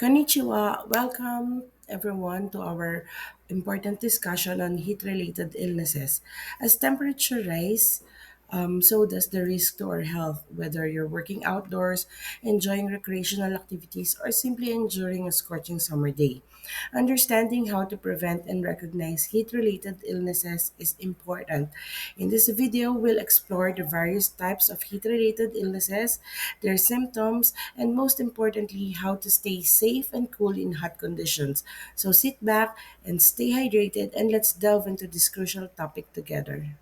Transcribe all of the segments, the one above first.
Konnichiwa. Welcome everyone to our important discussion on heat-related illnesses. As temperature rise, so does the risk to our health, whether you're working outdoors, enjoying recreational activities, or simply enduring a scorching summer day. Understanding how to prevent and recognize heat-related illnesses is important. In this video, we'll explore the various types of heat-related illnesses, their symptoms, and most importantly, how to stay safe and cool in hot conditions. So sit back and stay hydrated, and let's delve into this crucial topic together.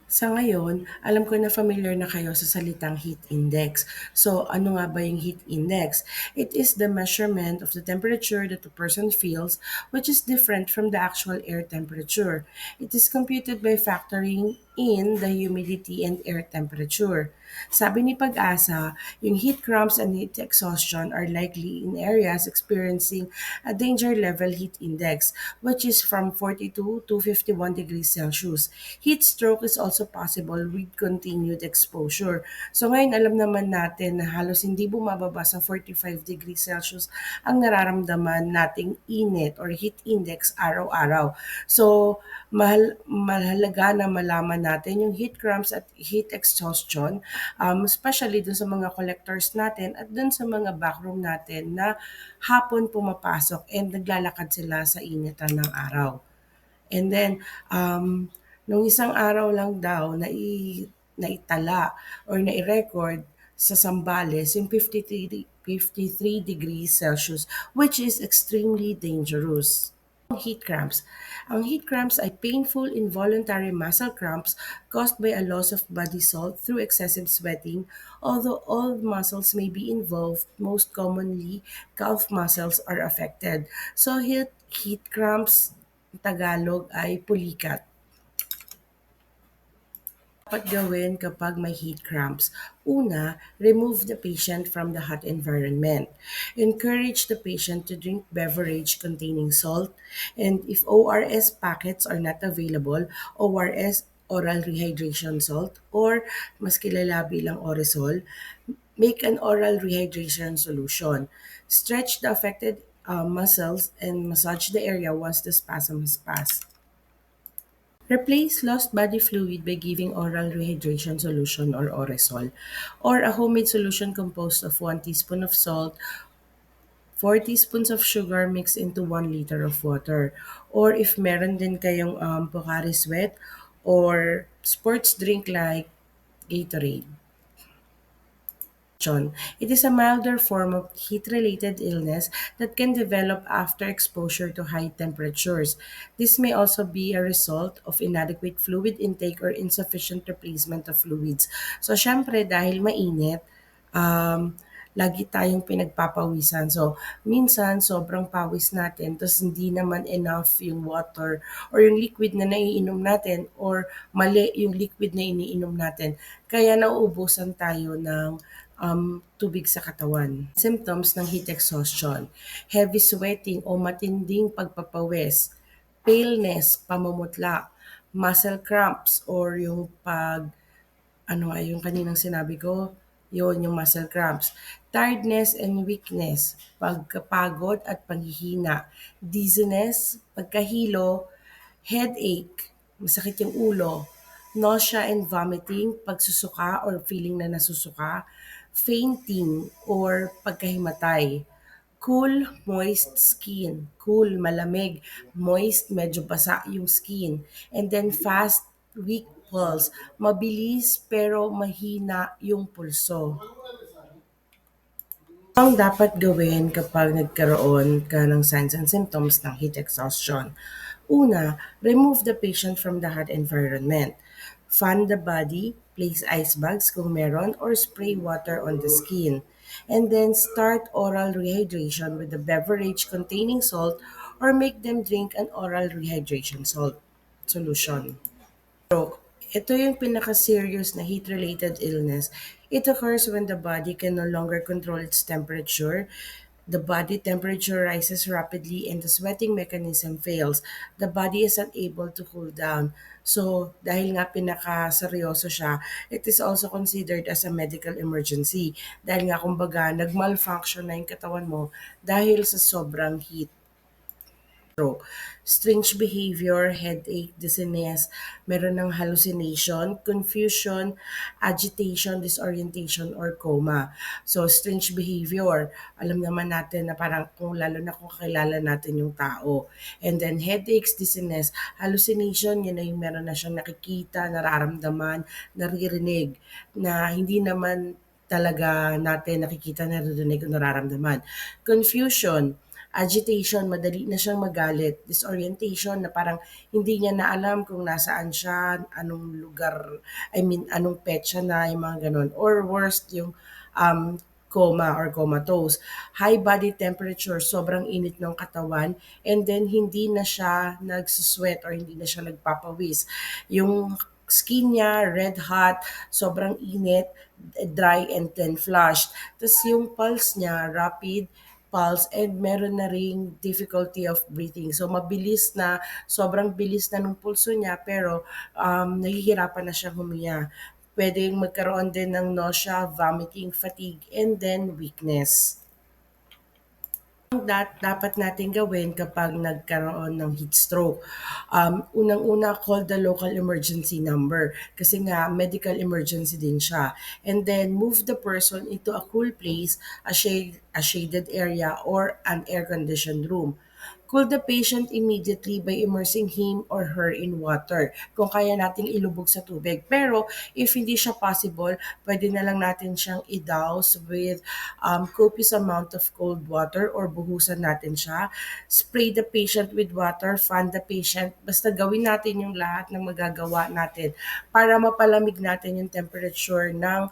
Sa ngayon, alam ko na familiar na kayo sa salitang heat index. So, ano nga ba yung heat index? It is the measurement of the temperature that a person feels, which is different from the actual air temperature. It is computed by factoring in the humidity and air temperature. Sabi ni Pag-asa, yung heat cramps and heat exhaustion are likely in areas experiencing a danger level heat index, which is from 42 to 51 degrees Celsius. Heat stroke is also possible with continued exposure. So ngayon alam naman natin na halos hindi bumababa sa 45 degrees Celsius ang nararamdaman nating init or heat index araw-araw. So mahalaga na malaman natin yung heat cramps at heat exhaustion, especially dun sa mga collectors natin at dun sa mga backroom natin na hapon pumapasok and naglalakad sila sa initan ng araw. And then, nung isang araw lang daw naitala or nai-record sa Zambales yung 53 degrees Celsius, which is extremely dangerous. Heat cramps. Ang heat cramps ay painful involuntary muscle cramps caused by a loss of body salt through excessive sweating. Although all muscles may be involved, most commonly calf muscles are affected. So heat cramps, Tagalog ay pulikat. Dapat gawin kapag may heat cramps? Una, remove the patient from the hot environment. Encourage the patient to drink beverage containing salt, and if ORS packets are not available, ORS, oral rehydration salt, or mas kilala bilang Oresol, make an oral rehydration solution. Stretch the affected muscles and massage the area once the spasm has passed. Replace lost body fluid by giving oral rehydration solution or Oresol, or a homemade solution composed of 1 teaspoon of salt, 4 teaspoons of sugar mixed into 1 liter of water. Or if meron din kayong Pocari Sweat or sports drink like Gatorade. It is a milder form of heat-related illness that can develop after exposure to high temperatures. This may also be a result of inadequate fluid intake or insufficient replacement of fluids. So, syempre, dahil mainit, lagi tayong pinagpapawisan. So, minsan, sobrang pawis natin, tapos hindi naman enough yung water or yung liquid na naiinom natin or mali yung liquid na iniinom natin. Kaya nauubusan tayo ng tubig sa katawan. Symptoms ng heat exhaustion: heavy sweating o matinding pagpapawis, paleness, pamumutla, muscle cramps or yung ano nga yung kaninang sinabi ko, yun yung muscle cramps, tiredness and weakness, pagkapagod at panghihina, dizziness, pagkahilo, headache, masakit yung ulo, nausea and vomiting, pagsusuka or feeling na nasusuka, fainting or pagkahimatay, cool, moist skin, cool, malamig, moist, medyo basa yung skin, and then fast, weak pulse, mabilis pero mahina yung pulso. Ang dapat gawin kapag nagkaroon ka ng signs and symptoms ng heat exhaustion? Una, remove the patient from the hot environment. Fan the body, place ice bags kung meron, or spray water on the skin. And then start oral rehydration with a beverage containing salt or make them drink an oral rehydration salt solution. Stroke. Ito yung pinaka-serious na heat-related illness. It occurs when the body can no longer control its temperature. The body temperature rises rapidly and the sweating mechanism fails. The body is unable to cool down. So, dahil nga pinakaseryoso siya, it is also considered as a medical emergency. Dahil nga kumbaga, nag-malfunction na yung katawan mo dahil sa sobrang heat. Strange behavior, headache, dizziness, meron ng hallucination, confusion, agitation, disorientation, or coma. So, strange behavior, alam naman natin na parang kung lalo na kung kakilala natin yung tao. And then headaches, dizziness, hallucination, yun na yung meron na siyang nakikita, nararamdaman, naririnig na hindi naman talaga natin nakikita, naririnig o nararamdaman. Confusion, agitation, madali na siyang magalit. Disorientation na parang hindi niya na alam kung nasaan siya, anong lugar, anong petsa na, yung mga ganun. Or worst, yung coma or comatose. High body temperature, sobrang init ng katawan, and then hindi na siya nagsusweat or hindi na siya nagpapawis. Yung skin niya, red hot, sobrang init, dry and then flushed. Tapos yung pulse niya, rapid, pulse, and meron na ring difficulty of breathing. So mabilis na, sobrang bilis na ng pulso niya pero nahihirapan na siyang huminga. Pwedeng magkaroon din ng nausea, vomiting, fatigue, and then weakness. Dapat natin gawin kapag nagkaroon ng heat stroke. Unang-una, call the local emergency number kasi nga medical emergency din siya. And then move the person into a cool place, a shaded area, or an air-conditioned room. Cool the patient immediately by immersing him or her in water kung kaya nating ilubog sa tubig. Pero if hindi siya possible, pwede na lang natin siyang i-douse with copious amount of cold water or buhusan natin siya. Spray the patient with water, fan the patient. Basta gawin natin yung lahat ng magagawa natin para mapalamig natin yung temperature ng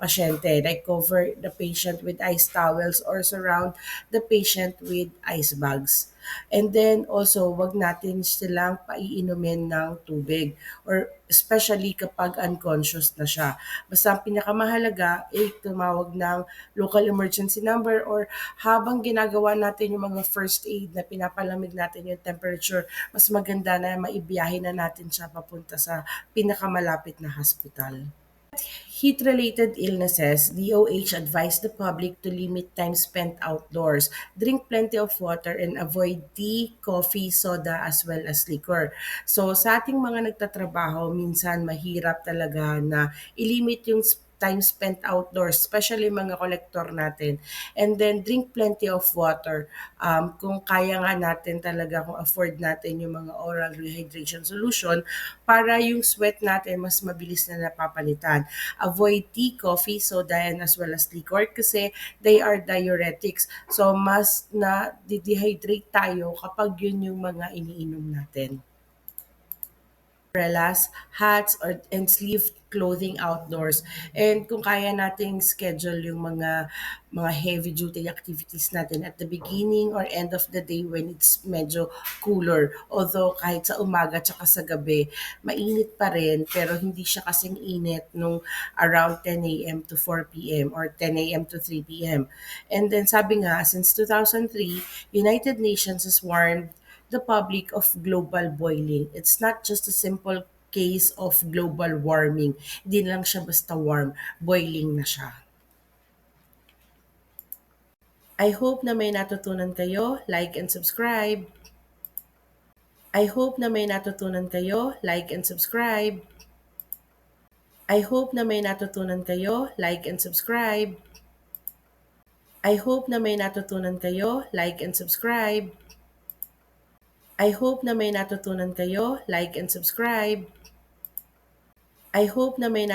pasyente. Like cover the patient with ice towels or surround the patient with ice bags. And then also, wag natin silang paiinumin ng tubig or especially kapag unconscious na siya. Basta ang pinakamahalaga ay tumawag ng local emergency number or habang ginagawa natin yung mga first aid na pinapalamig natin yung temperature, mas maganda na maibiyahe na natin siya papunta sa pinakamalapit na hospital. Heat-related illnesses, DOH advised the public to limit time spent outdoors, drink plenty of water, and avoid tea, coffee, soda, as well as liquor. So sa ating mga nagtatrabaho, minsan mahirap talaga na ilimit yung time spent outdoors, especially mga kolektor natin. And then drink plenty of water. Kung kaya nga natin talaga, kung afford natin yung mga oral rehydration solution para yung sweat natin mas mabilis na napapalitan. Avoid tea, coffee, soda, and as well as liquor kasi they are diuretics. So, mas na dehydrate tayo kapag yun yung mga iniinom natin. Umbrellas, hats, and sleeve clothing outdoors. And kung kaya nating schedule yung mga heavy duty activities natin at the beginning or end of the day when it's medyo cooler. Although kahit sa umaga tsaka sa gabi, mainit pa rin pero hindi siya kasing init nung around 10 a.m. to 4 p.m. or 10 a.m. to 3 p.m. And then sabi nga, since 2003, United Nations has warned the public of global boiling. It's not just a simple case of global warming. Hindi lang siya basta warm, boiling na siya. I hope na may natutunan kayo. Like and subscribe. I hope na may natutunan kayo. Like and subscribe. I hope na may natutunan kayo. Like and subscribe. I hope na may natutunan kayo. Like and subscribe. I hope na may natutunan kayo. Like and subscribe. I hope na may natutunan